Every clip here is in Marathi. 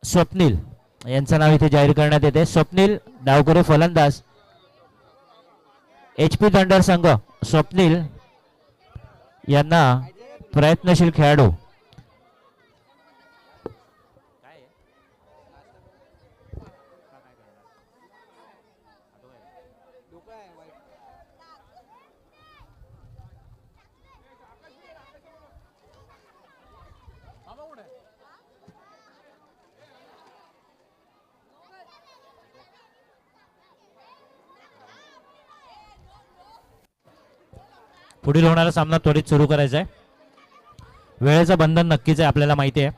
स्वप्नील यांचं नाव इथे जाहीर करण्यात येते. स्वप्नील डावखुरे फलंदाज, HP थंडर संघ. स्वप्नील यांना प्रयत्नशील खेळाडू. पुढील होणारा सामना त्वरित सुरू करायचा आहे. वेळेचं बंधन नक्कीच आहे, आपल्याला माहिती आहे.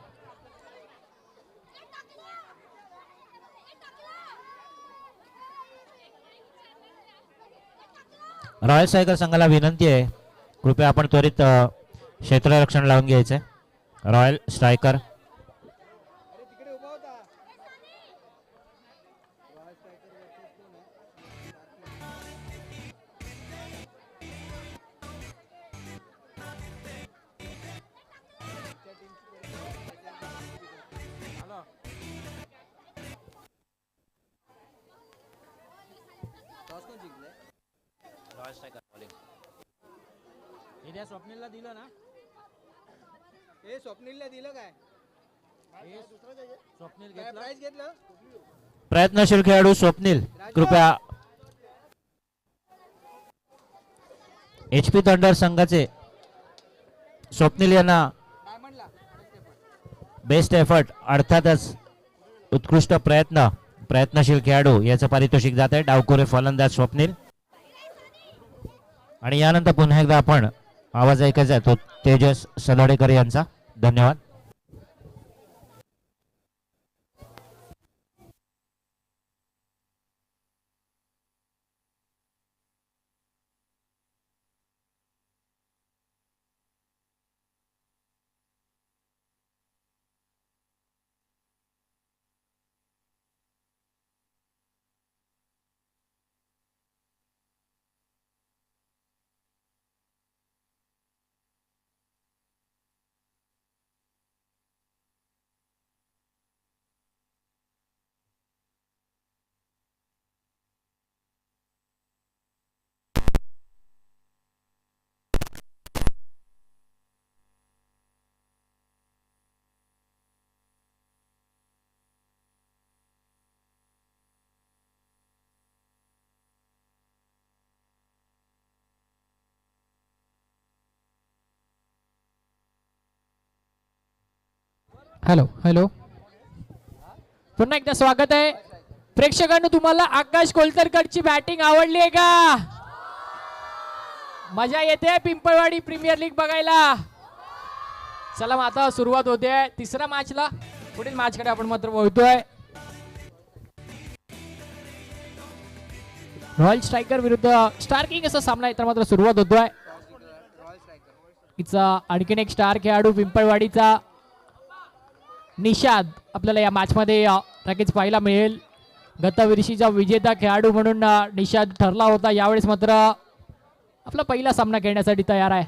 रॉयल स्ट्रायकर संघाला विनंती आहे, कृपया आपण त्वरित क्षेत्ररक्षण लावून घ्यायचंय. रॉयल स्ट्रायकर स्वप्नीलला दिलं ना, हे स्वप्नीलला दिलं काय? स्वप्नील प्राइस घेतलं. प्रयत्नशील खेळाडू स्वप्नील, कृपया. HP थंडर संघाचे स्वप्नील यांना बेस्ट एफर्ट, अर्थातच उत्कृष्ट प्रयत्नशील खेळाडू याचं पारितोषिक जात आहे. डावखुरे फलंदाज स्वप्नील. आणि यानंतर पुन्हा एकदा आपण आवाज ऐकायचा आहे तो तेजस सलोडेकर यांचा. धन्यवाद. हॅलो हॅलो, पुन्हा एकदा स्वागत आहे प्रेक्षकांनो. तुम्हाला आकाश कोलतरकरची बॅटिंग आवडली आहे का? मजा येते पिंपळवाडी प्रीमियर लीग बघायला? चला मग आता सुरुवात होते तिसऱ्या मॅचला. पुढील मॅचकडे आपण मात्र वळतोय. रॉयल स्ट्रायकर विरुद्ध स्टार किंग असा सामना तर मात्र सुरुवात होतोय. हिचा आणखीन एक स्टार खेळाडू पिंपळवाडीचा निषाद आपल्याला या मॅच मध्ये नक्कीच पाहायला मिळेल. गतवर्षीचा विजेता खेळाडू म्हणून निषाद ठरला होता. यावेळेस मात्र आपला पहिला सामना खेळण्यासाठी तयार आहे.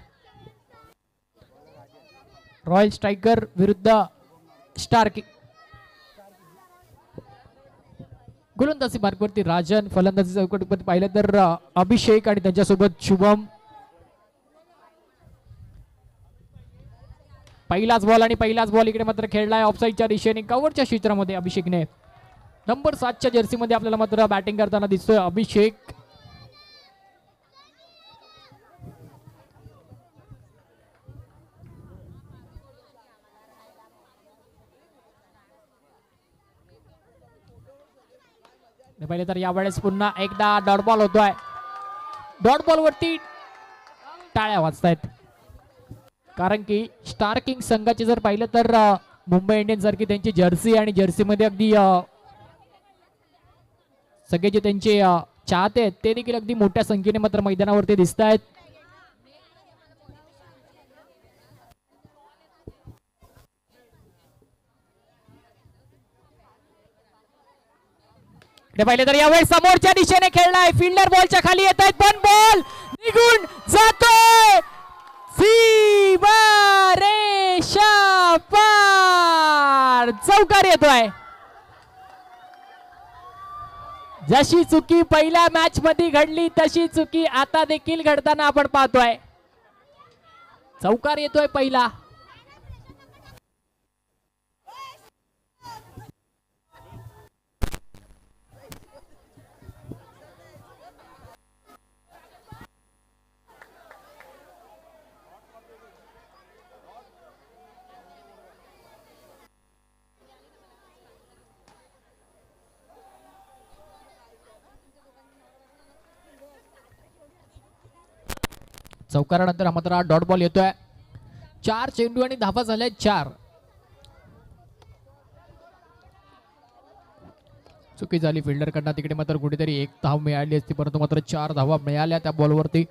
रॉयल स्ट्रायकर विरुद्ध स्टार किंग. गोलंदाजी मार्गवरती राजन, फलंदाजी चौकटीमध्ये पाहिलं तर अभिषेक आणि त्यांच्यासोबत शुभम. पहिलाच बॉल आणि पहिलाच बॉल इकडे मात्र खेळलाय ऑफसाईडच्या दिशेने कव्हरच्या क्षेत्रामध्ये अभिषेकने. नंबर 7च्या जर्सीमध्ये आपल्याला मात्र बॅटिंग करताना दिसतोय अभिषेक. पहिले तर यावेळेस पुन्हा एकदा डॉट बॉल होतोय. डॉट बॉल वरती टाळ्या वाजतायत, कारण की स्टार किंग संघाचे जर पाहिलं तर मुंबई इंडियन्स सारखी त्यांची जर्सी आणि जर्सीमध्ये अगदी सगळे जे त्यांचे चाहते आहेत ते देखील अगदी मोठ्या संख्येने मात्र मैदानावरती दिसत आहेत. पाहिले तर यावेळी समोरच्या दिशेने खेळलाय. फिल्डर बॉलच्या खाली येत आहेत पण बॉल निघून जातोय सीमारेषा पार. तर चौकार येतोय. जशी चुकी पहिल्या मॅच मध्ये घडली तशी चुकी आता देखील घडताना आपण पाहतोय. चौकार येतोय पहिला. चौकारानंतर मात्र डॉट बॉल येतोय. 4 चेंडू आणि धावा झाल्या 4. चुकी झाली फिल्डर कडनं. तिकडे मात्र कुठेतरी 1 धाव मिळाली असती परंतु मात्र 4 धावा मिळाल्या त्या बॉलवरती.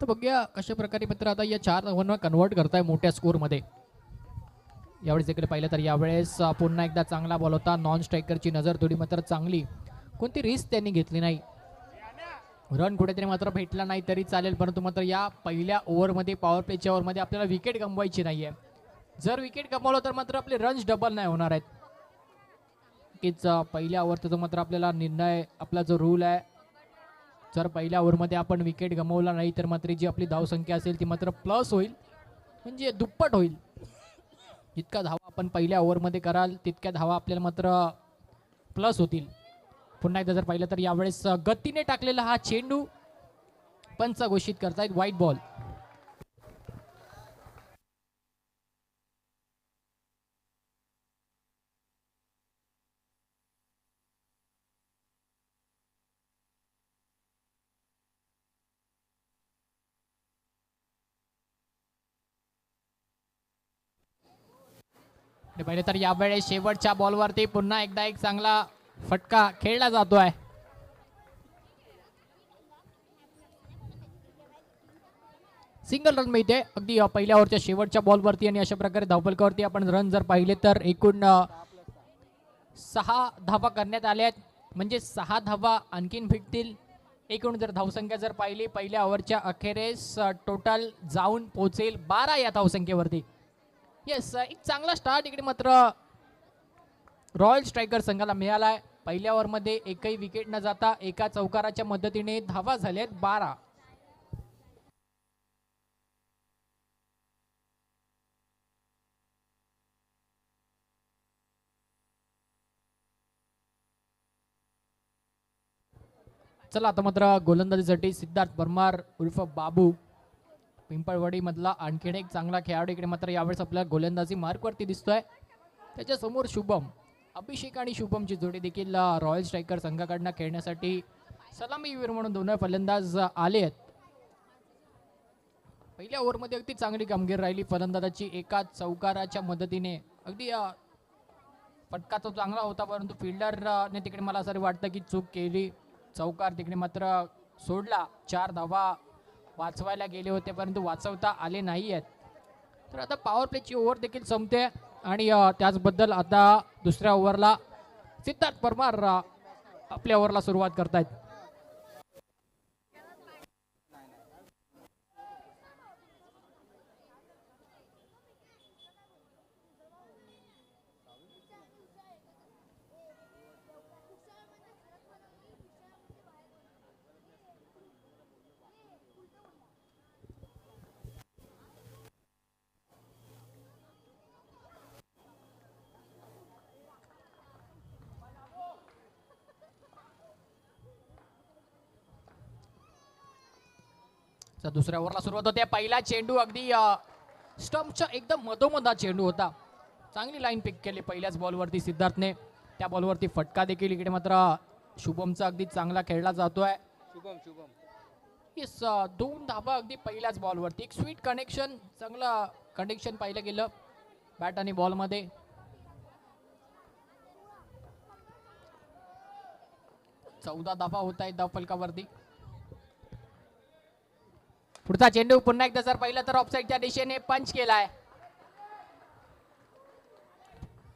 तर बघूया कशा प्रकारे मात्र आता या 4 धावांना कन्वर्ट करताय मोठ्या स्कोर मध्ये. यावेळेस इकडे पाहिलं तर यावेळेस पुन्हा एकदा चांगला बॉल होता. नॉन स्ट्रायकरची नजर थोडी मात्र चांगली. कोणती रिस्क त्यांनी घेतली नाही. रन कुठेतरी मात्र भेटला नाही तरी चालेल परंतु मात्र या पहिल्या ओव्हरमध्ये पॉवर प्लेच्या ओव्हरमध्ये आपल्याला विकेट गमवायची नाहीये. जर विकेट गमावलं तर मात्र आपले रन्स डबल नाही होणार आहेत. कीच पहिल्या ओव्हरचा जो मात्र आपल्याला निर्णय आपला जो रूल आहे, जर पहिल्या ओव्हरमध्ये आपण विकेट गमावला नाही तर मात्र जी आपली धावसंख्या असेल ती मात्र प्लस होईल, म्हणजे दुप्पट होईल. जितका धावा आपण पहिल्या ओव्हरमध्ये कराल तितक्या धावा आपल्याला मात्र प्लस होतील. पुन्हा एकदा जर पाहिलं तर यावेळेस गतीने टाकलेला हा चेंडू पंच घोषित करतायत व्हाईट बॉल. पाहिलं तर यावेळेस शेवटच्या बॉलवरती पुन्हा एकदा एक चांगला फटका खेळला जातोय. सिंगल रन मिळते अगदी पहिल्या ओव्हरच्या शेवटच्या बॉलवरती आणि अशा प्रकारे धावफलकावरती आपण रन जर पाहिले तर एकूण 6 धावा करण्यात आल्या आहेत. म्हणजे 6 धावा आणखीन भेटतील. एकूण जर धावसंख्या जर पाहिली पहिल्या ओव्हरच्या अखेरेस टोटल जाऊन पोहोचेल 12 या धावसंख्येवरती. येस, एक चांगला स्टार्ट इकडे मात्र रॉयल स्ट्रायकर संघाला मिळालाय. पहिल्या ओव्हरमध्ये एकही विकेट न जाता एका चौकाराच्या मदतीने धावा झाल्यात 12. चला आता मात्र गोलंदाजीसाठी सिद्धार्थ परमार उर्फ बाबू पिंपळवाडी मधला आणखीन एक चांगला खेळाडू इकडे मात्र यावेळेस आपल्या गोलंदाजी मार्कवरती दिसतोय. त्याच्या समोर शुभम, अभिषेक आणि शुभमची जोडी देखील रॉयल स्ट्रायकर संघाकडनं खेळण्यासाठी सलामीवीर म्हणून दोन फलंदाज आले आहेत. पहिल्या ओव्हरमध्ये अगदी चांगली कामगिरी राहिली फलंदाजाची. एका चौकाराच्या मदतीने अगदी फटका तो चांगला होता परंतु फिल्डरने तिकडे मला असं वाटतं की चूक केली. चौकार तिकडे मात्र सोडला. 4 धावा वाचवायला गेले होते परंतु वाचवता आले नाही आहेत. तर आता पॉवर प्लेची ओव्हर देखील संपते आणि त्याचबद्दल आता दुसऱ्या ओव्हरला सिद्धार्थ परमार आपल्या ओव्हरला सुरुवात करतायत. दुसऱ्या ओव्हरला सुरुवात होते. पहिला चेंडू अगदी स्टंपच्या एकदम मधोमध चेंडू होता. चांगली लाईन पिक केली पहिल्याच बॉलवरती सिद्धार्थने. त्या बॉलवरती फटका देखील इकडे मात्र शुभमचा अगदी चांगला खेळला जातोय. शुभम येस, 2 धावा अगदी पहिल्याच बॉलवरती. एक स्वीट कनेक्शन, चांगलं कनेक्शन पाहिलं गेलं बॅट आणि बॉलमध्ये. चौदा धावा होत आहेत धावफलकावरती. पुढचा चेंडू पुन्हा एकदा जर पाहिलं तर ऑफसाईडच्या दिशेने पंच केलाय.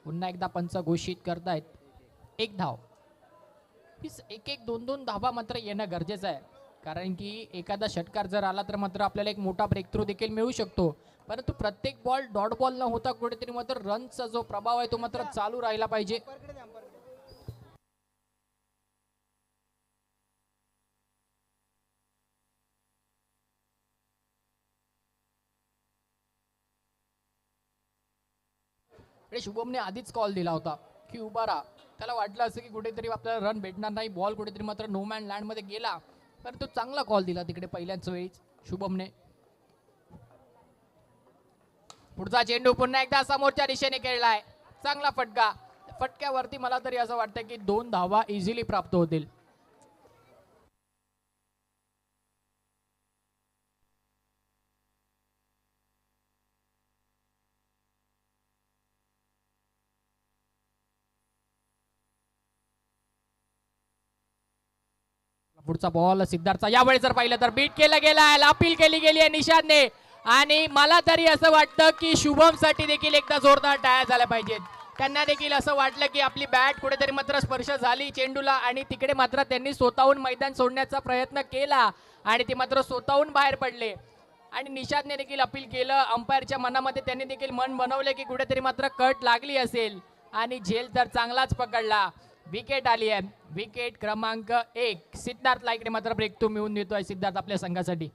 पुन्हा एकदा पंच घोषित करतायत. 1 धाव. 1-1, 2-2 धावा मात्र येणं गरजेचं आहे कारण की एखादा षटकार जर आला तर मात्र आपल्याला एक मोठा ब्रेक थ्रू देखील मिळू शकतो. परंतु प्रत्येक बॉल डॉट बॉल न होता कुठेतरी मात्र रनचा जो प्रभाव आहे तो मात्र चालू राहिला पाहिजे. अंपायरकडे द्या, अंपायरकडे. आणि शुभमने आधीच कॉल दिला होता की उभा राहा. त्याला वाटलं असं की कुठेतरी आपल्याला रन भेटणार नाही, बॉल कुठेतरी मात्र नो मॅन लँड मध्ये गेला, परंतु चांगला कॉल दिला तिकडे पहिल्याच वेळीच शुभमने. पुढचा चेंडू पुन्हा एकदा समोरच्या दिशेने खेळलाय, चांगला फटका. फटक्यावरती मला तरी असं वाटतं की 2 धावा इझिली प्राप्त होतील. पुढचा बॉल सिद्धार्थचा यावेळी जर पाहिलं तर बीट केला गेलाय, अपील केली गेली आहे निषादने. आणि मला तरी असं वाटतं की शुभम साठी देखील एकदा जोरदार टाळ्या झाल्या पाहिजेत. त्यांना देखील असं वाटलं की आपली बॅट कुठेतरी मात्र स्पर्श झाली चेंडूला आणि तिकडे मात्र त्यांनी स्वतःहून मैदान सोडण्याचा प्रयत्न केला आणि ते मात्र स्वतःहून बाहेर पडले. आणि निषादने देखील अपील केलं. अंपायरच्या मनामध्ये त्यांनी देखील मन बनवले की कुठेतरी मात्र कट लागली असेल आणि झेल तर चांगलाच पकडला. विकेट आली आहे, विकेट क्रमांक 1. सिद्धार्थला इकडे मात्र ब्रेक तो मिळवून देतोय सिद्धार्थ आपल्या संघासाठी.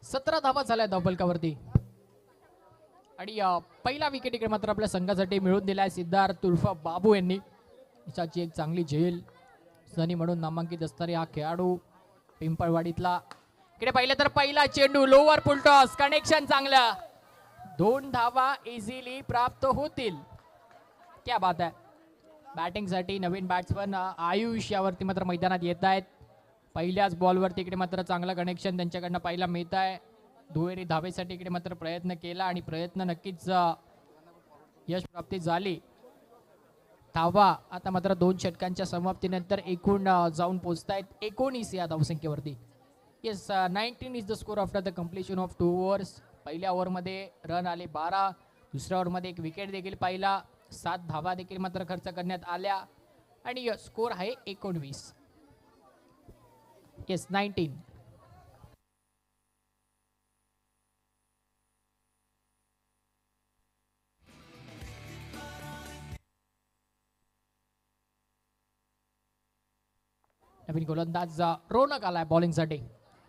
सतरा धावा झाल्या धावफलकावरती आणि पहिला विकेट इकडे मात्र आपल्या संघासाठी मिळवून दिलाय सिद्धार्थ उर्फ बाबू यांनी. त्याची एक चांगली झेल सनी म्हणून नामांकित असणारे हा खेळाडू पिंपळवाडीतला. इकडे पाहिलं तर पहिला चेंडू लोअर फुल टॉस, कनेक्शन चांगलं, 2 धावा इझिली प्राप्त होतील. क्या बात आहे. बॅटिंगसाठी नवीन बॅट्समन आयुष यावरती मात्र मैदानात येत आहेत. पहिल्याच बॉलवरती इकडे मात्र चांगलं कनेक्शन त्यांच्याकडनं पाहायला मिळत आहे. दुहेरी धावेसाठी इकडे मात्र प्रयत्न केला आणि प्रयत्न नक्कीच यश प्राप्ती झाली. धावा आता मात्र 2 षटकांच्या समाप्तीनंतर एकूण जाऊन पोहोचतायत 19 या धावसंख्येवरती. Yes, 19 is the score after the completion of 2 overs. पहिल्या ओव्हरमध्ये रन आले 12, दुसऱ्या ओव्हरमध्ये एक विकेट देखील पाहिला, 7 धावा देखील मात्र खर्च करण्यात आल्या आणि स्कोर आहे 19. येस, 19. नवीन गोलंदाज रोनक आलाय बॉलिंगसाठी.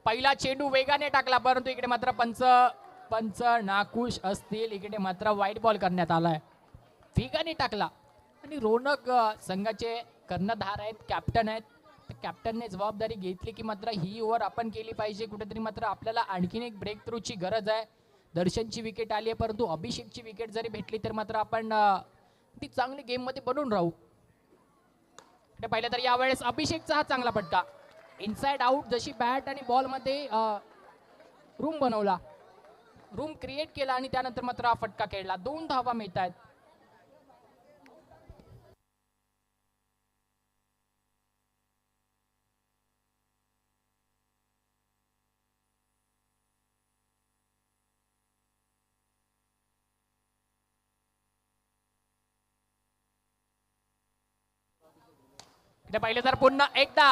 पहिला चेंडू वेगाने टाकला, परंतु इकडे मात्र पंच नाखुश असतील. इकडे मात्र वाईट बॉल करण्यात आलाय. वेगाने टाकला आणि रोनक संघाचे कर्णधार आहेत, कॅप्टन आहेत. कॅप्टनने जबाबदारी घेतली की मात्र ही ओव्हर आपण केली पाहिजे. कुठेतरी मात्र आपल्याला आणखीन एक ब्रेक थ्रूची गरज आहे. दर्शनची विकेट आली आहे, परंतु अभिषेकची विकेट जरी भेटली तर मात्र आपण ती चांगली गेम मध्ये बनून राहू. पाहिलं तर यावेळेस अभिषेकचा हा चांगला फटका, इनसाइड आउट, जशी बॅट आणि बॉल मध्ये रूम बनवला, रूम क्रिएट केला आणि त्यानंतर मात्र हा फटका खेळला. 2 धावा मिळत आहेत. पाहिलं तर पुन्हा एकदा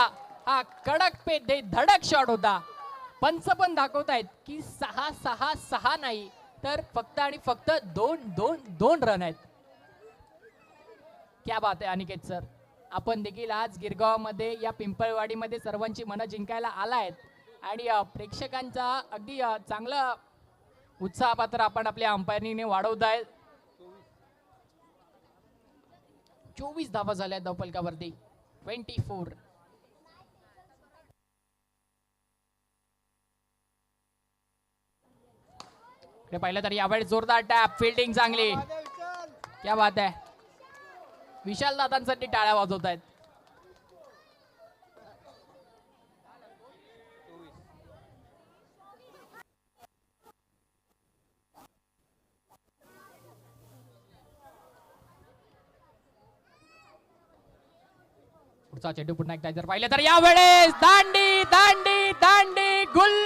हा कडक पे धडक शॉट होता. पंच पण दाखवतायत की 6-6-6 नाही तर फक्त आणि फक्त 2 रन आहेत. क्या बात आहे अनिकेत सर. आपण देखील आज गिरगावमध्ये या पिंपळवाडीमध्ये सर्वांची मनं जिंकायला आलायत आणि प्रेक्षकांचा अगदी चांगला उत्साह पात्र आपण आपल्या अंपायरिंगने वाढवताय. 24 धावा झाल्या धावफलकावरती. 24. इकडे पाहिलं तर यावेळेस जोरदार टॅप, फिल्डिंग चांगली. क्या बात आहे. विशाल दादांसाठी टाळ्या वाजवत आहेत. पुढचा चेंडू पुन्हा एकदा जर पाहिलं तर यावेळेस दांडी दांडी दांडी गुल.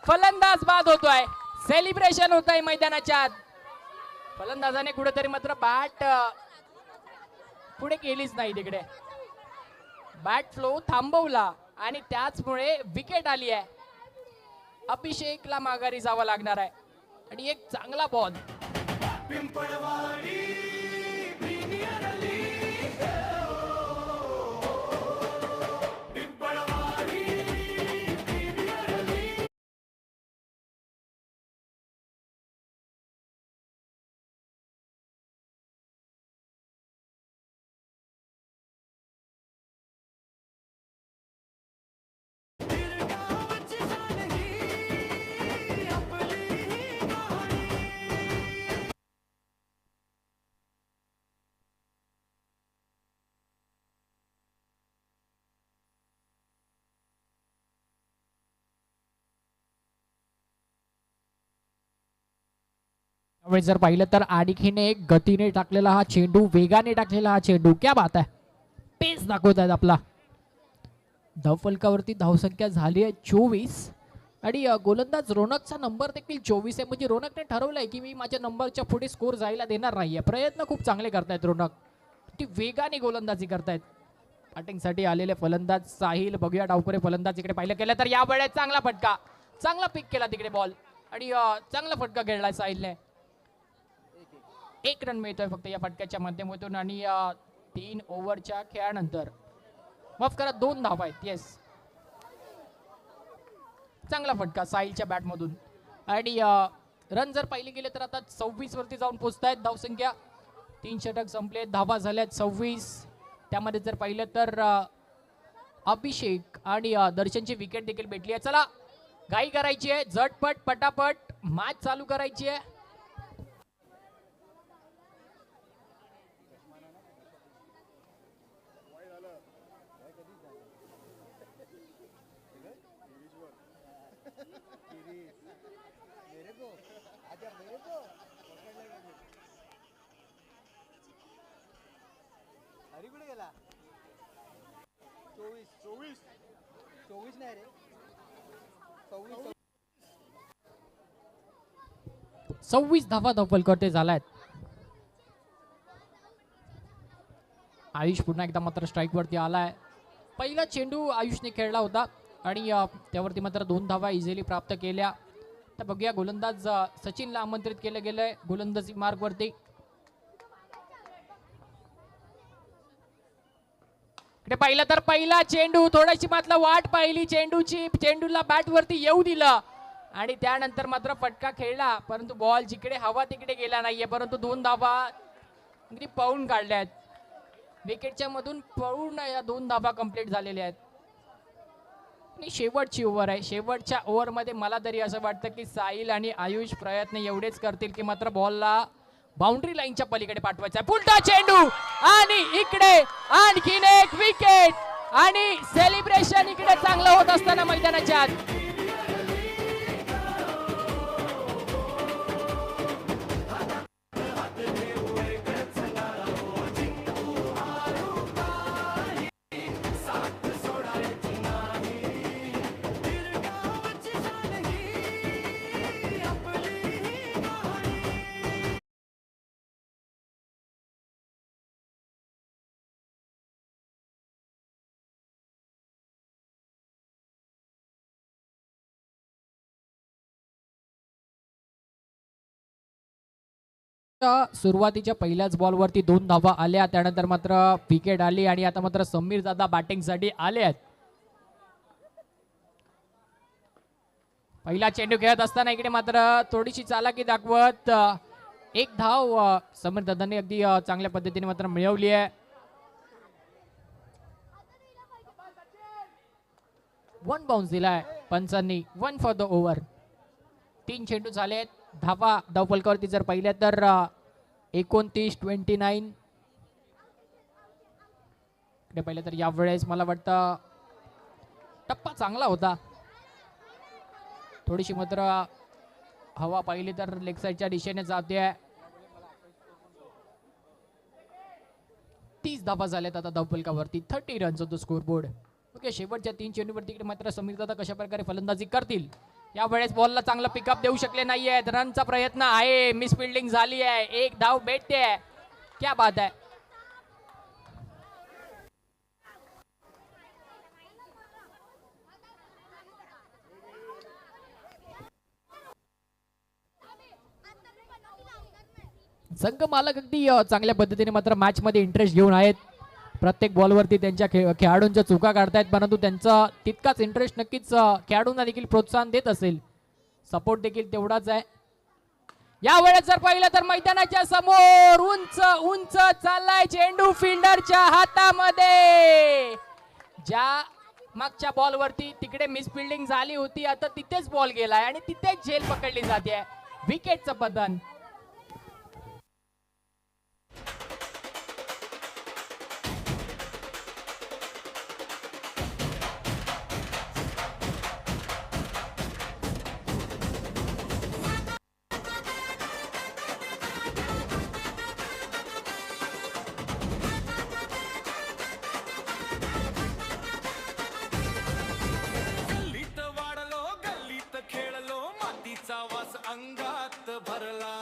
फलंदाज बाद होतोय. सेलिब्रेशन होत आहे मैदानाच्या आत. फलंदाजाने कुठेतरी मात्र बॅट पुढे केलीच नाही. तिकडे बॅट फ्लो थांबवला आणि त्याचमुळे विकेट आली आहे. अभिषेकला माघारी जावं लागणार आहे आणि एक चांगला बॉल. त्यावेळी जर पाहिलं तर आणखीने गतीने टाकलेला हा चेंडू, वेगाने टाकलेला हा चेंडू. क्या बात आहे. पेस दाखवत आहेत आपला. धावफलकावरती धावसंख्या झाली आहे 24 आणि गोलंदाज रोनकचा नंबर देखील 24 आहे. म्हणजे रोनकने ठरवलंय की मी माझ्या नंबरच्या पुढे स्कोर जायला देणार नाहीये. प्रयत्न खूप चांगले करतायत रोनक. ती वेगाने गोलंदाजी करतायत. बॅटिंगसाठी आलेले फलंदाज साहिल. बघूया डावखुरे फलंदाज. इकडे पाहिलं केलं तर यावेळेस चांगला फटका, चांगला पिक केला तिकडे बॉल आणि चांगला फटका खेळलाय साहिलने. 1 रन मिळतोय फक्त या फटक्याच्या माध्यमातून आणि 3 ओव्हरच्या खेळानंतर, माफ करा 2 धावा आहेत. येस, चांगला फटका साहिलच्या बॅटमधून आणि रन जर पाहिले गेले तर आता 26 वरती जाऊन पोहोचतायत. धावसंख्या 3 षटक संपले, धावा झाल्यात 26. त्यामध्ये जर पाहिलं तर अभिषेक आणि दर्शनची विकेट देखील भेटली आहे. चला घाई करायची आहे, झटपट पटापट मॅच चालू करायची आहे. हरी कुठे गेला? 24 नाही रे, 26 धावा धावफलकावरती झालायत. आयुष पुन्हा एकदा मात्र स्ट्राईक वरती आलाय. पहिला चेंडू आयुषने खेळला होता आणि त्यावरती मात्र 2 धावा इझिली प्राप्त केल्या. तर बघूया गोलंदाज सचिनला आमंत्रित केलं गेलंय गोलंदाजी मार्ग वरती. इकडे पाहिलं तर पहिला चेंडू, थोडीशी मात्र वाट पाहिली चेंडूची, चेंडूला बॅट वरती येऊ दिलं आणि त्यानंतर मात्र फटका खेळला, परंतु बॉल जिकडे हवा तिकडे गेला नाहीये. परंतु 2 धावा अगदी पळून काढल्यात विकेटच्या मधून, पळून या 2 धावा कंप्लीट झालेल्या आहेत. आणि शेवटची ओव्हर आहे. शेवटच्या ओव्हरमध्ये मला तरी असं वाटतं की साहिल आणि आयुष प्रयत्न एवढेच करतील की मात्र बॉलला बाउंड्री लाईनच्या पलीकडे पाठवायचा आहे. पुलटा चेंडू आणि इकडे आणखीन एक विकेट आणि सेलिब्रेशन इकडे चांगलं होत असताना मैदानाच्या आत. सुरुवातीच्या पहिल्याच बॉलवरती 2 धावा आल्या, त्यानंतर मात्र विकेट आली आणि आता मात्र समीर दादा बॅटिंगसाठी आले आहेत. पहिला चेंडू खेळत असताना इकडे मात्र थोडीशी चालाकी दाखवत 1 धाव समीर दादांनी अगदी चांगल्या पद्धतीने मात्र मिळवली आहे. 1 बाउन्स दिलाय पंचांनी, 1 फॉर द ओव्हर. 3 चेंडू झालेत. धावा धावफलकावरती जर पाहिल्या तर 29-29. इकडे पाहिलं तर यावेळेस मला वाटतं टप्पा चांगला होता. थोडीशी मात्र हवा पाहिली तर लेग साईडच्या दिशेने जाते. 30 धावा झाल्यात आता धावफलकावरती. 30 runs on the score board. Okay, शेवटच्या 3 चेंडूवरती इकडे मात्र समीर दादा कशा प्रकारे फलंदाजी करतील. यावेळेस बॉलला चांगला पिकअप देऊ शकले नाहीयेत. रनचा प्रयत्न आहे, मिस फिल्डिंग झाली आहे. एक धाव भेटते. क्या बात आहे. संघ मालक अगदी चांगल्या पद्धतीने मात्र मॅच मध्ये इंटरेस्ट घेऊन आहेत. प्रत्येक बॉलवरती त्यांच्या खेळाडूंच्या चुका काढतायत, परंतु त्यांचा तितकाच इंटरेस्ट नक्कीच खेळाडूंना देखील प्रोत्साहन देत असेल. सपोर्ट देखील तेवढाच आहे. यावेळेस जर पाहिलं तर मैदानाच्या समोर उंच उंच चाललाय चेंडू फिल्डरच्या हातामध्ये. ज्या मागच्या बॉलवरती तिकडे मिस फिल्डिंग झाली होती, आता तिथेच बॉल गेलाय आणि तिथेच झेल पकडली जाते. विकेटचं पतन. गल्लीत वाढलो गल्लीत खेळलो मातीचा वास अंगात भरला.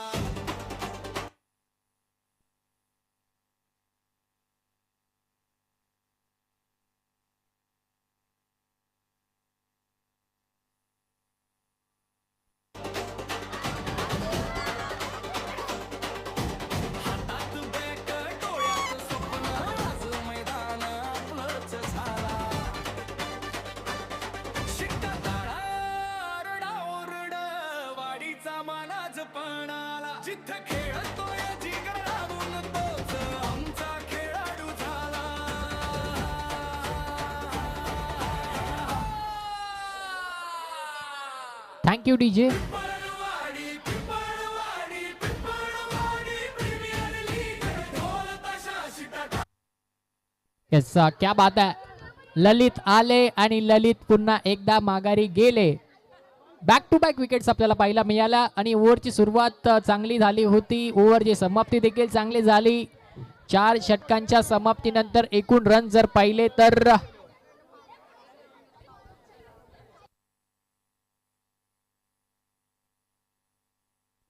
हातात बॅट डोळ्यात स्वप्न आज मैदान आपलंच झाला. शिट्टा ताळा आरडा ओरड वाडीचा मानाज पणाला. जिथं खेळतोय जिगर लागून तोच आमचा खेळाडू झाला. Thank you DJ. Pimpalwadi Pimpalwadi Pimpalwadi premier league ढोल ताशा शिटा. येस, क्या बात आहे. ललित आले आणि ललित पुन्हा एकदा माघारी गेले. बॅक टू बॅक विकेट्स आपल्याला पाहायला मिळाल्या आणि ओव्हरची सुरुवात चांगली झाली होती. ओव्हरची समाप्ती देखील चांगली झाली. 4 षटकांच्या समाप्तीनंतर एकूण रन जर पाहिले तर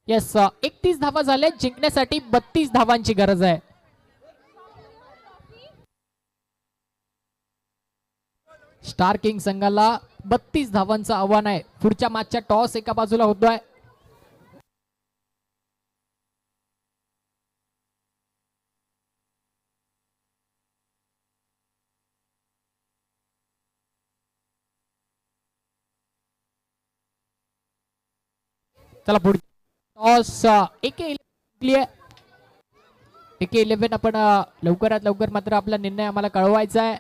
येस 31 धावा झाल्या. जिंकण्यासाठी 32 धावांची गरज आहे. स्टार किंग संघाला 32 धावांचं आव्हान आहे. पुढच्या मॅचचा टॉस एका बाजूला होतोय. चला पुढे टॉस एके 11 आपण लवकरात लवकर मात्र आपला निर्णय आम्हाला कळवायचा आहे.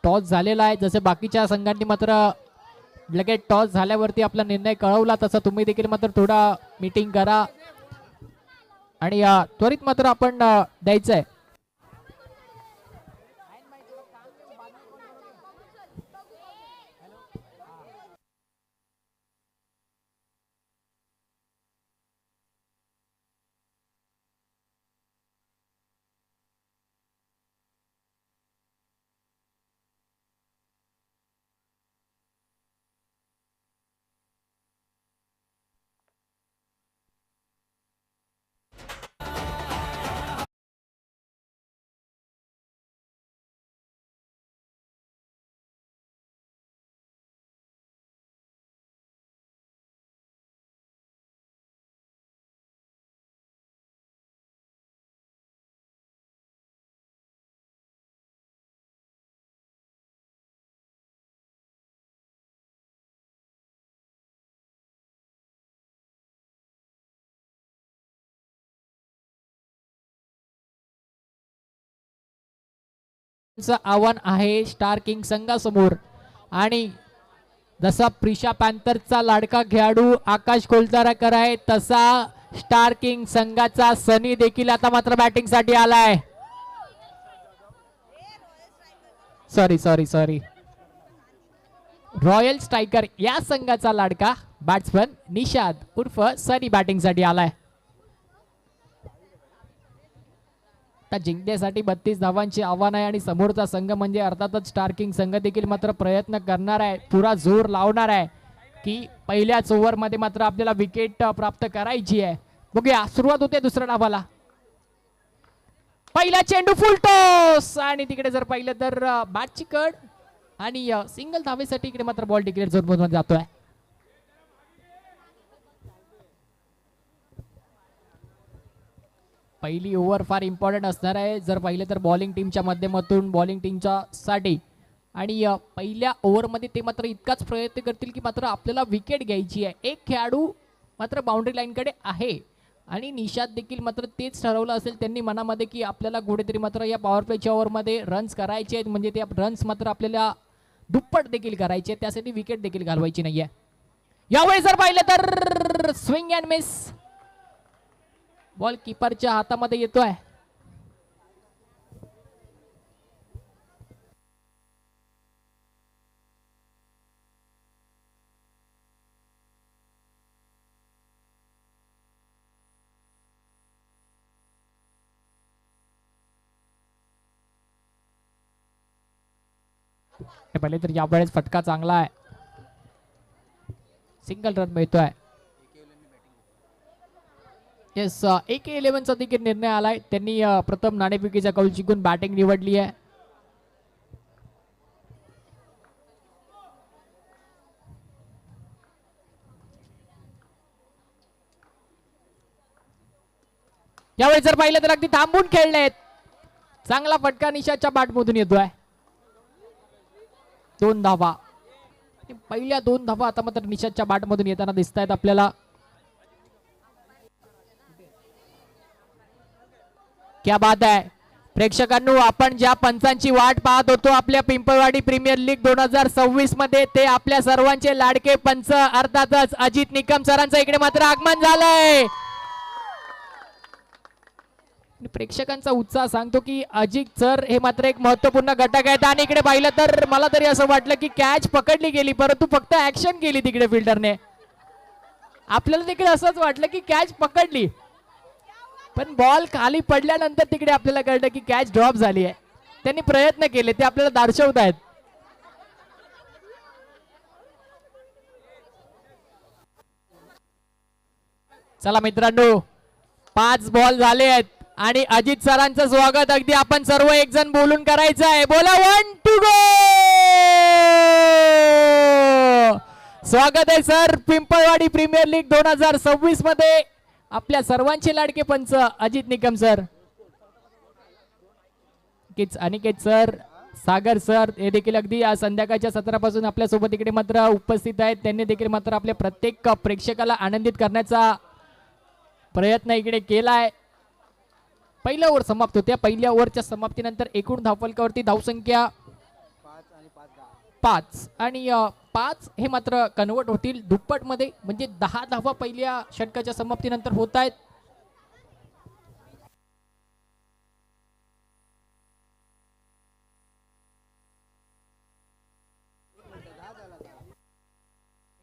टॉस झालेला आहे. जसे बाकीच्या संघांनी मात्र लगेच टॉस झाल्यावरती आपला निर्णय कळवला, तसं तुम्ही देखील मात्र थोडा मीटिंग करा आणि त्वरित मात्र आपण द्यायचं आहे. आव्हान आहे स्टार किंग संघासमोर आणि जसा प्रिशा पॅन्थरचा लाडका खेळाडू आकाश कोलताराकर आहे तसा स्टार किंग संघाचा सनी देखील आता मात्र बॅटिंग साठी आलाय. सॉरी रॉयल स्ट्रायकर या संघाचा लाडका बॅट्समन निषाद उर्फ सनी बॅटिंग साठी आलाय. जिंकण्यासाठी 32 धावांचे आव्हान आहे आणि समोरचा संघ म्हणजे अर्थातच स्टार किंग संघ देखील मात्र प्रयत्न करणार आहे, पुरा जोर लावणार आहे की पहिल्याच ओव्हर मध्ये मात्र आपल्याला विकेट प्राप्त करायची आहे. बघूया सुरुवात होते दुसऱ्या डावाला. पहिला चेंडू फुल टॉस आणि तिकडे जर पाहिलं तर बॅटची कड आणि सिंगल धावेसाठी इकडे मात्र बॉल डिक्लेअर झोन मध्ये जातोय. पहिली ओव्हर फार इम्पॉर्टंट असणार आहे जर पाहिलं तर बॉलिंग टीमच्या माध्यमातून बॉलिंग टीमच्या साठी आणि पहिल्या ओव्हरमध्ये ते मात्र इतकाच प्रयत्न करतील की मात्र आपल्याला विकेट घ्यायची आहे. एक खेळाडू मात्र बाउंड्री लाईनकडे आहे आणि निषाद देखील मात्र तेच ठरवलं असेल त्यांनी मनामध्ये की आपल्याला कुठेतरी मात्र या पॉवर प्लेच्या ओव्हरमध्ये रन्स करायचे आहेत, म्हणजे ते रन्स मात्र आपल्याला दुप्पट देखील करायचे, त्यासाठी विकेट देखील घालवायची नाहीये. यावेळी जर पाहिलं तर स्विंग अँड मिस बॉल कीपरच्या हातामध्ये येतोय. पहिले तर यावेळेस फटका चांगला आहे, सिंगल रन मिळतोय. येस AK11 चा देखील निर्णय आलाय, त्यांनी प्रथम नाणेफेकीचा कौल जिंकून बॅटिंग निवडली आहे. यावेळी जर पाहिलं तर अगदी थांबून खेळलेत, चांगला फटका निषादच्या बॅटमधून येतोय. 2 धावा, पहिल्या 2 धावा आता मात्र निषादच्या बॅटमधून येताना दिसत आहेत आपल्याला. क्या बात आहे प्रेक्षकांनो, आपण ज्या पंचांची वाट पाहत होतो आपल्या पिंपळवाडी प्रीमियर लीग 2026 मध्ये, ते आपल्या सर्वांचे लाडके पंच अर्थातच अजित निकम सरांचं इकडे मात्र आगमन झालंय. प्रेक्षकांचा उत्साह सांगतो की अजित सर हे मात्र एक महत्वपूर्ण घटक आहेत. आणि इकडे पाहिलं तर मला तरी असं वाटलं की कॅच पकडली गेली, परंतु फक्त ऍक्शन केली तिकडे फिल्डरने. आपल्याला तिकडे असंच वाटलं की कॅच पकडली, पण बॉल खाली पडल्यानंतर तिकडे आपल्याला कळलं की कॅच ड्रॉप झाली आहे. त्यांनी प्रयत्न केले ते आपल्याला दर्शवत आहेत. चला मित्रांनो, 5 बॉल झाले आहेत आणि अजित सरांचं स्वागत अगदी आपण सर्व एक जण बोलून करायचं आहे. बोला 1 टू गो. स्वागत आहे सर पिंपळवाडी प्रीमियर लीग 2026 मध्ये आपल्या सर्वांचे लाडके पंच अजित निकम सर, अनिकेत सर, सागर सर हे देखील अगदी संध्याकाळच्या सत्रापासून आपल्या सोबत इकडे मात्र उपस्थित आहेत. त्यांनी देखील मात्र आपल्या प्रत्येक प्रेक्षकाला आनंदित करण्याचा प्रयत्न इकडे केलाय. पहिल्या ओव्हर समाप्त होत्या. पहिल्या ओव्हरच्या समाप्तीनंतर एकूण धावफलकावरती धावसंख्या 5 आणि 5 हे मात्र कन्वर्ट होतील दुप्पट मध्ये, म्हणजे 10 धावा पहिल्या षटकाच्या समाप्तीनंतर होत आहेत.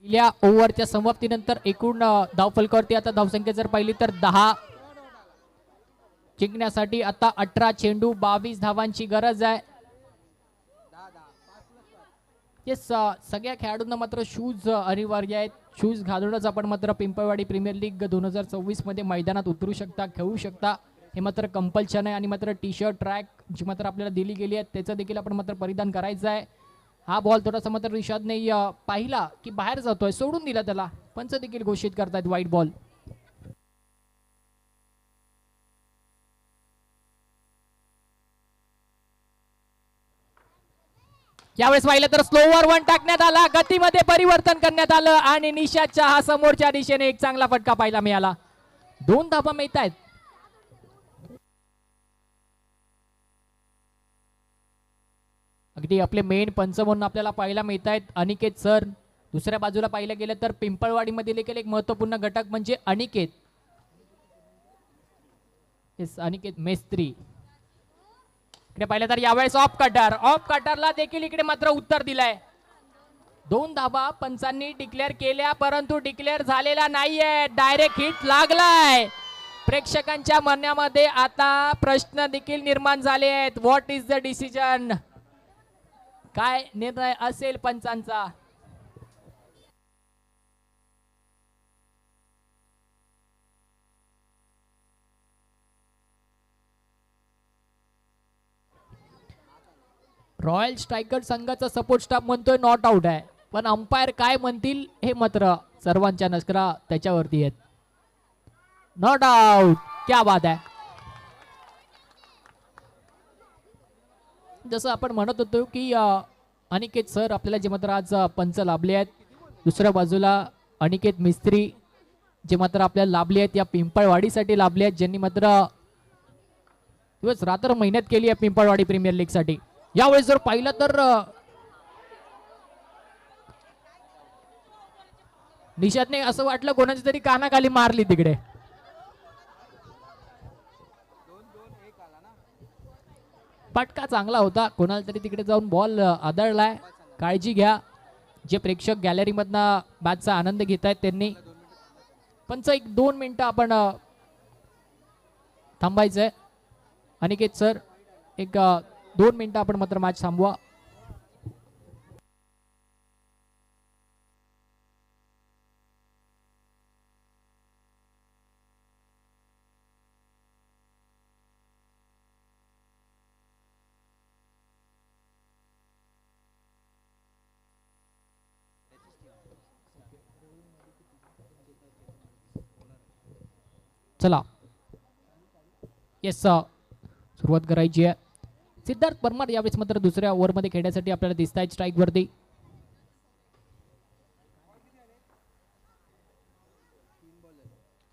पहिल्या ओव्हरच्या समाप्तीनंतर एकूण धावफलकावरती आता धावसंख्या जर पाहिली तर 10. जिंकण्यासाठी आता 18 चेंडू 22 धावांची गरज आहे. सगळ्या खेळाडूंना मात्र शूज अनिवार्य आहेत. शूज घालूनच आपण मात्र पिंपळवाडी प्रीमियर लीग 2026 मध्ये मैदानात उतरू शकता, खेळू शकता. हे मात्र कंपल्शन आहे आणि मात्र टी शर्ट ट्रॅक जी मात्र आपल्याला दिली गेली आहे त्याचं देखील आपण मात्र परिधान करायचं आहे. हा बॉल थोडासा मात्र रिशादने पाहिला की बाहेर जातोय, सोडून दिला त्याला. पंच देखील घोषित करतायत वाईट बॉल. यावेळेस पाहिलं तर स्लोवर 1 टाकण्यात आला, गतीमध्ये परिवर्तन करण्यात आलं आणि निषादच्या हा समोरच्या दिशेने एक चांगला फटका पाहायला मिळाला. 2 धावा मिळत आहेत. अगदी आपले मेन पंच म्हणून आपल्याला पाहायला मिळत आहेत अनिकेत सर. दुसऱ्या बाजूला पाहिलं गेलं तर पिंपळवाडीमध्ये देखील एक महत्वपूर्ण घटक म्हणजे अनिकेत. अनिकेत मेस्त्री. इकडे पाहिलं तर यावेळेस ऑफ कटरला देखील इकडे मात्र उत्तर दिलंय. 2 धाबा पंचांनी डिक्लेअर केल्या परंतु डिक्लेअर झालेला नाहीये. डायरेक्ट हिट लागलाय. प्रेक्षकांच्या मनामध्ये आता प्रश्न देखील निर्माण झाले आहेत. What is the decision? काय निर्णय असेल पंचांचा? रॉयल स्ट्रायकर संघाचा सपोर्ट स्टाफ म्हणतोय नॉट आउट आहे, पण अंपायर काय म्हणतील हे मात्र सर्वांच्या नजरा त्याच्यावरती आहेत. Not out. क्या बात आहे. जसं आपण म्हणत होतो की अनिकेत सर आपल्याला जे मात्र आज पंच लाभले आहेत. दुसऱ्या बाजूला अनिकेत मिस्त्री जे मात्र आपल्याला लाभले आहेत या पिंपळवाडीसाठी लाभले आहेत, ज्यांनी मात्र दिवस रात्र मेहनत केली आहे पिंपळवाडी प्रीमियर लीग साठी. यावेळेस जर पाहिलं तर निशादने असं वाटलं कोणाची तरी कानाखाली मारली तिकडे. पटका चांगला होता. कोणाला तरी तिकडे जाऊन बॉल आदळलाय. काळजी घ्या. जे प्रेक्षक गॅलरी मधनं मॅचचा आनंद घेत आहेत त्यांनी. पंच 1-2 मिनिटं आपण थांबायचंय. अनिकेत सर 1-2 मिनिटं आपण मात्र मॅच थांबवा. चला. येस सुरुवात करायची आहे. सिद्धार्थ परमार यावेळेस मात्र दुसऱ्या ओव्हरमध्ये खेळण्यासाठी आपल्याला दिसत आहेत स्ट्राईक वरती.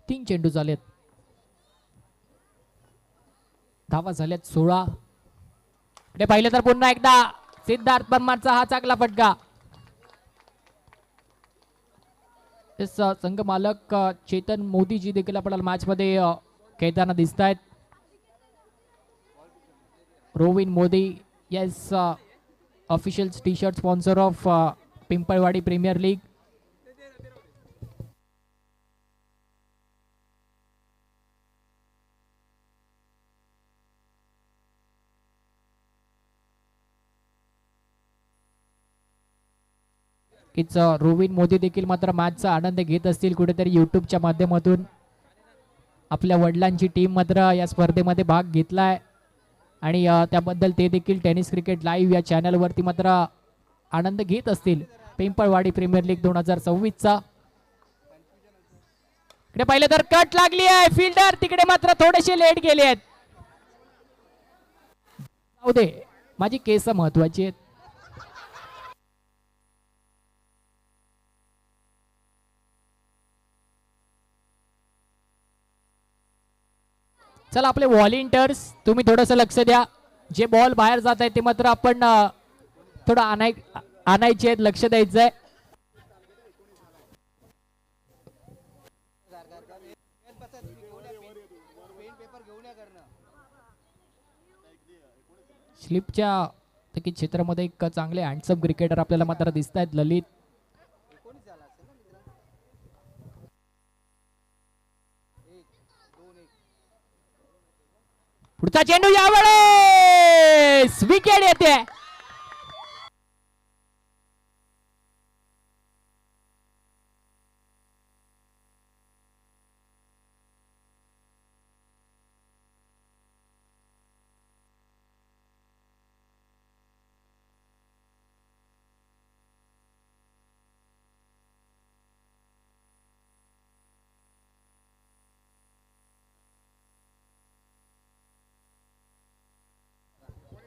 तीन चेंडू झालेत. धावा झाल्यात 16. इकडे पाहिलं तर पुन्हा एकदा सिद्धार्थ परमारचा हा चांगला फटका. संघ मालक चेतन मोदी जी देखील आपल्याला मॅच मध्ये खेळताना दिसत आहेत. Rovin Modi, yes, official T shirt sponsor of Pimpalwadi premier league. Rovin Modi देखील मात्र मॅचचा आनंद घेत असतील कुठेतरी युट्यूबच्या माध्यमातून. आपल्या वडिलांची टीम मात्र या स्पर्धेमध्ये भाग घेतलाय आणि त्याबद्दल ते देखील टेनिस क्रिकेट लाईव्ह या चॅनलवरती मात्र आनंद घेत असतील पिंपळवाडी प्रीमियर लीग 2024चा. इकडे पाहिलं तर कट लागली आहे. फिल्डर तिकडे मात्र थोडेसे लेट गेले आहेत. जाऊ दे, माझी केस महत्वाची आहेत. चला आपले व्हॉलेंटियर्स तुम्ही थोडंसं लक्ष द्या. जे बॉल बाहेर जात आहे ते मात्र आपण थोडं आणायचे आहेत, लक्ष द्यायचंय. स्लिपच्या क्षेत्रामध्ये एक चांगले हँडसम क्रिकेटर आपल्याला मात्र दिसत आहेत. ललित पुढचा चेंडू यावेळेस विकेट येते.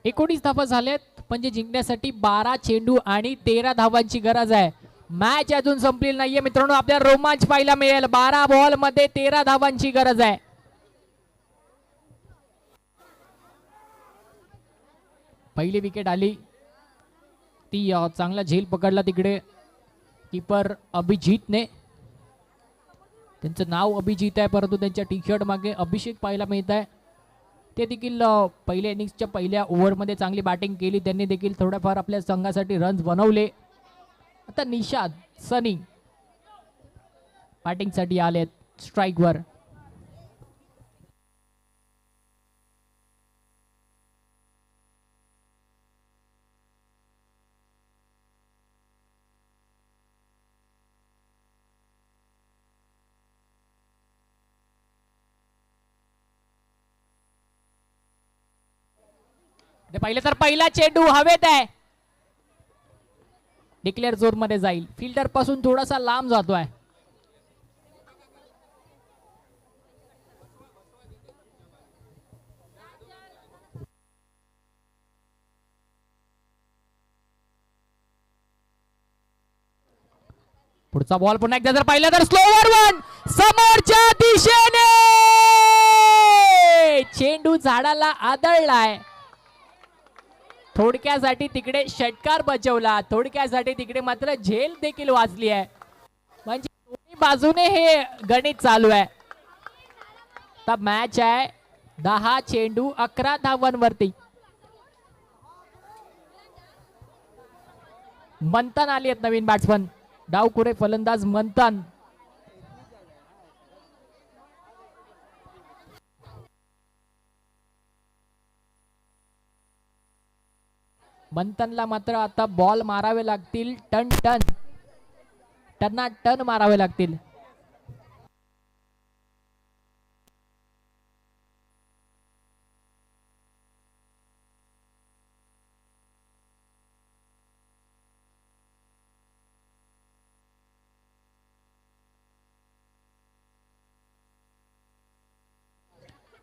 एकोणीस धावा झाल्यात, म्हणजे जिंकण्यासाठी 12 चेंडू आणि 13 धावांची गरज आहे. मॅच अजून संपलेली नाहीये मित्रांनो. आपल्याला रोमांच पाहायला मिळेल. 12 बॉल मध्ये 13 धावांची गरज आहे. पहिली विकेट आली ती चांगला झेल पकडला तिकडे कीपर अभिजितने, त्यांचं नाव अभिजित आहे परंतु त्यांच्या टी शर्ट मागे अभिषेक पाहायला मिळत आहे. ते देखील पहिल्या इनिंग्सच्या पहिल्या ओव्हरमध्ये चांगली बॅटिंग केली, त्यांनी देखील थोड्याफार आपल्या संघासाठी रन्स बनवले. आता निशाद सनी बॅटिंगसाठी आलेत स्ट्राईकवर. पहिले तर पहिला चेंडू हवेत आहे, डिक्लेअर झोन मध्ये जाईल, फिल्डर पासून थोडासा लांब जातोय. पुढचा बॉल पुन्हा एकदा जर पाहिलं तर स्लोवर वन समोरच्या दिशेने, चेंडू झाडाला आदळलाय. थोडक्यासाठी तिकडे षटकार बचवला, थोडक्यासाठी तिकडे मात्र झेल देखील वाचली आहे. म्हणजे दोन्ही बाजूने हे गणित चालू आहे. आता मॅच आहे 10 चेंडू 11 धावांवरती. मंथन आली आहेत नवीन बॅट्समन, डावखुरे फलंदाज मंथन. मंथनला मात्र आता बॉल मारावे लागतील, टन मारावे लागतील.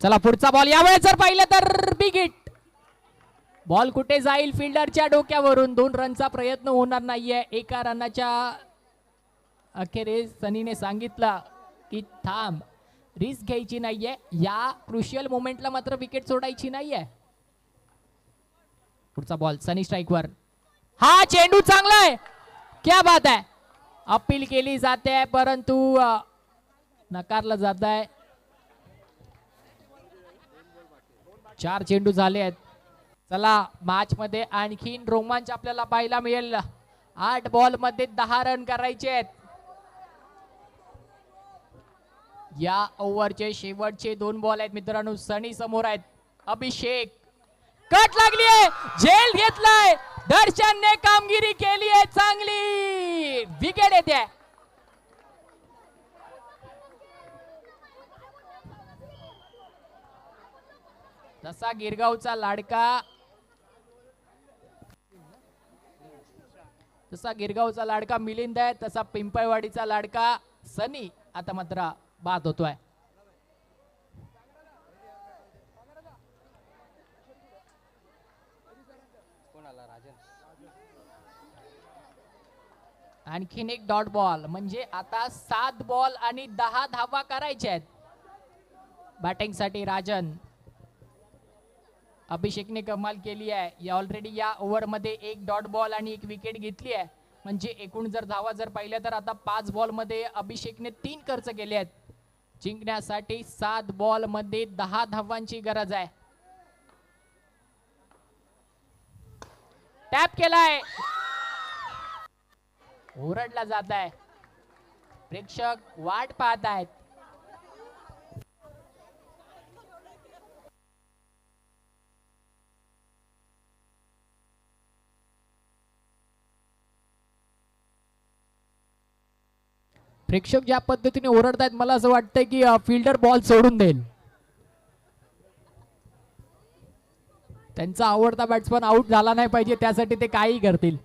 चला पुढचा बॉल यावेळेस जर पाहिलं तर बिग हिट. बॉल कुठे जाईल, फिल्डरच्या डोक्यावरून. 2 रनचा प्रयत्न होणार नाहीये. एका रनाच्या अखेरीस सनीने सांगितलं की थांब, रिस्क घ्यायची नाहीये, या क्रुशियल मोमेंटला मात्र विकेट सोडायची नाहीये. पुढचा बॉल सनी स्ट्राईकवर. हा चेंडू चांगला आहे, क्या बात आहे. अपील केली जाते परंतु नकारलं जात आहे. 4 चेंडू झाले आहेत. चला मॅच मध्ये आणखीन रोमांच आपल्याला पाहायला मिळेल. 8 बॉल मध्ये 10 रन करायचे आहेत. या ओव्हरचे शेवटचे 2 बॉल आहेत मित्रांनो. सनी समोर आहेत, अभिषेक कट लागली आहे, झेल घेतलाय, दर्शनने कामगिरी केली आहे चांगली, विकेट येते. तसा गिरगावचा लाडका मिलिंद आहे, तसा पिंपळवाडीचा लाडका सनी आता मात्र बाद होतोय. आणखीन एक डॉट बॉल, म्हणजे आता 7 बॉल आणि 10 धावा करायच्या आहेत. बॅटिंग साठी राजन. अभिषेकने कमाल केली आहे. ऑलरेडी या ओव्हर मध्ये 1 डॉट बॉल आणि 1 विकेट घेतली आहे. म्हणजे एकूण जर धावा जर पाहिल्या तर आता 5 बॉल मध्ये अभिषेकने 3 खर्च केले आहेत. जिंकण्यासाठी 7 बॉल मध्ये 10 धावांची गरज आहे. टॅप केलाय, ओरडला जात आहे. प्रेक्षक वाट पाहत आहेत. प्रेक्षक ज्या पद्धतीने ओरडतायत मला असं वाटतंय की फिल्डर बॉल सोडून देईल. त्यांचा आवडता बॅट्समन आउट झाला नाही पाहिजे, त्यासाठी ते काही करतील.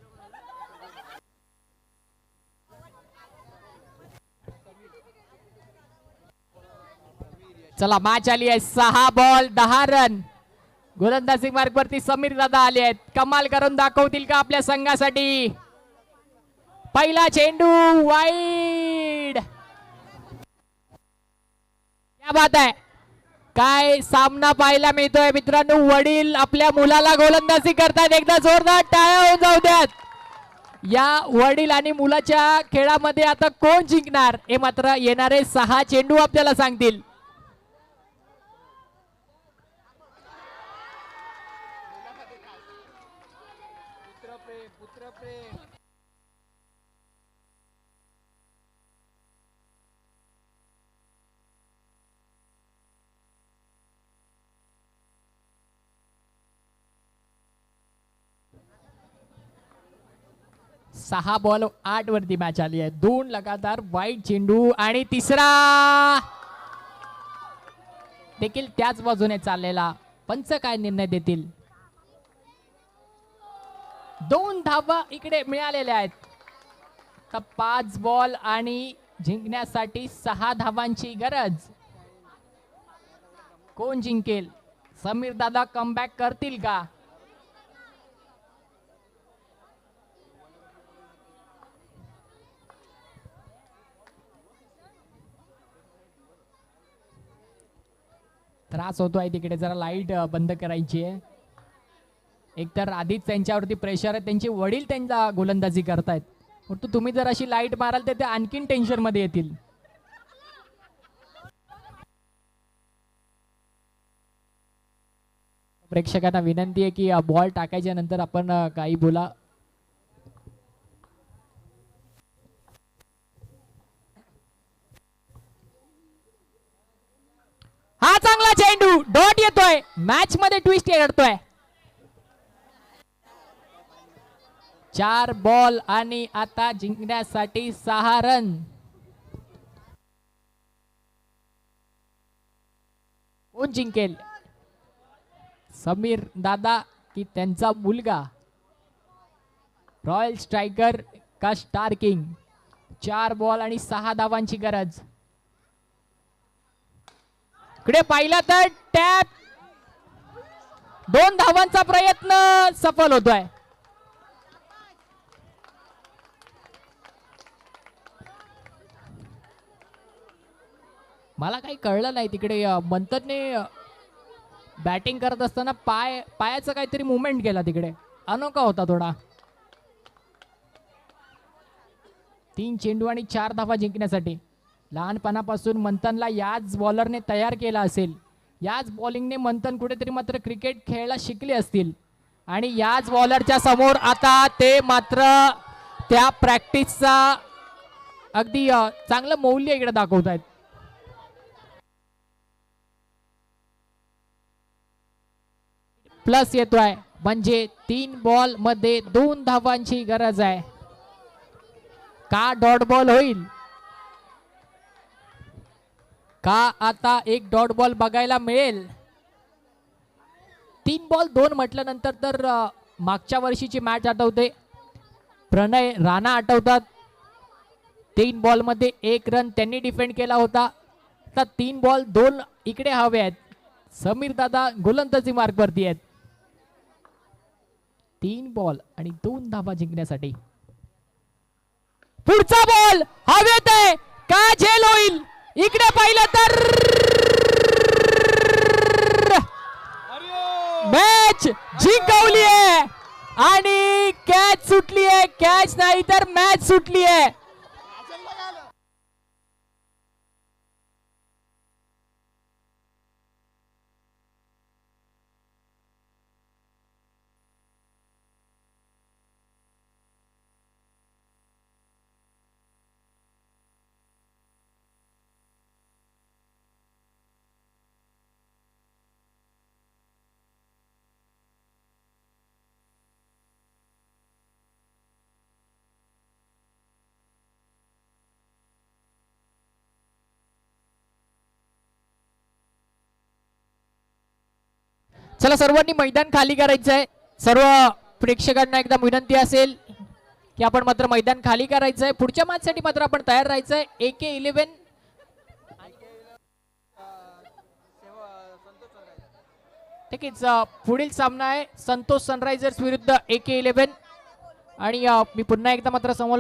चला मॅच आली आहे 6 बॉल 10 रन. गोलंदाजी मार्ग वरती समीर दादा आले आहेत. कमाल करून दाखवतील का आपल्या संघासाठी. पहिला चेंडू वाईड, क्या बात आहे. काय सामना पाहायला मिळतोय मित्रांनो. वडील आपल्या मुलाला गोलंदाजी करतात. एकदा जोरदार टाळ्या होऊन जाऊ द्यात. या वडील आणि मुलाच्या खेळामध्ये आता कोण जिंकणार हे मात्र येणारे 6 चेंडू आपल्याला सांगतील. सहा बॉल 8 वरती मॅच आली आहे. 2 लगातार वाईट चेंडू आणि तिसरा देखील त्याच बाजूने चाललेला. पंच काय निर्णय देतील. 2 धावा इकडे मिळालेल्या आहेत. तर 5 बॉल आणि जिंकण्यासाठी 6 धावांची गरज. कोण जिंकेल. समीर दादा कमबॅक करतील का. त्रास होतोय तिकडे. जरा लाईट बंद करायची आहे. एकतर आधीच त्यांच्यावरती प्रेशर आहे. त्यांचे वडील त्यांचा गोलंदाजी करतायत. परंतु तुम्ही जर अशी लाईट माराल तर ते आणखीन टेन्शन मध्ये येतील. प्रेक्षकांना विनंती आहे की बॉल टाकायच्या नंतर आपण काही बोला. हा चांगला चेंडू. डॉट येतोय. मॅच मध्ये ट्विस्ट येतोय. 4 बॉल आणि आता जिंकण्यासाठी 6 रन. कोण जिंकेल. समीर दादा की त्यांचा मुलगा. रॉयल स्ट्रायकर का स्टार किंग. 4 बॉल आणि 6 धावांची गरज. इकडे पाहिलं तर टॅप. 2 धावांचा प्रयत्न सफल होतोय. मला काही कळलं नाही तिकडे मंथनने बॅटिंग करत असताना पायाचं काहीतरी मुवमेंट केला तिकडे. अनोखा होता थोडा. 3 चेंडू आणि 4 धावा जिंकण्यासाठी. लहानपणापासून मंथनला याच बॉलरने तयार केला असेल. याच बॉलिंगने मंथन कुठेतरी मात्र क्रिकेट खेळायला शिकले असतील. आणि याच बॉलरच्या समोर आता ते मात्र त्या प्रॅक्टिसचा अगदी चांगलं मौल्य इकडे दाखवत आहेत. प्लस येतोय म्हणजे 3 बॉल मध्ये 2 धावांची गरज आहे. का डॉट बॉल होईल. का आता एक डॉट बॉल बघायला मिळेल. 3 बॉल 2 म्हटल्यानंतर तर मागच्या वर्षीची मॅच आठवते. प्रणय राणा आठवतात. 3 बॉल मध्ये 1 रन त्यांनी डिफेंड केला होता. तर 3 बॉल 2 इकडे हवे आहेत. समीर दादा गोलंदाजी मार्ग वरती आहेत. 3 बॉल आणि 2 धावा जिंकण्यासाठी. पुढचा बॉल हवेत आहे का झेल होईल. इकडे पाहिलं तर मॅच जिंकवली आहे आणि कॅच सुटली आहे. कॅच नाही तर मॅच सुटली आहे. चला सर्वांनी मैदान खाली करायचं आहे. सर्व प्रेक्षकांना एकदा विनंती असेल की आपण मात्र मैदान खाली करायचं आहे. पुढच्या मॅच साठी मात्र आपण तयार राहायचं आहे. AK11 ठीक आहे. पुढील सामना आहे संतोष सनरायझर्स विरुद्ध AK11 आणि मी पुन्हा एकदा मात्र समोर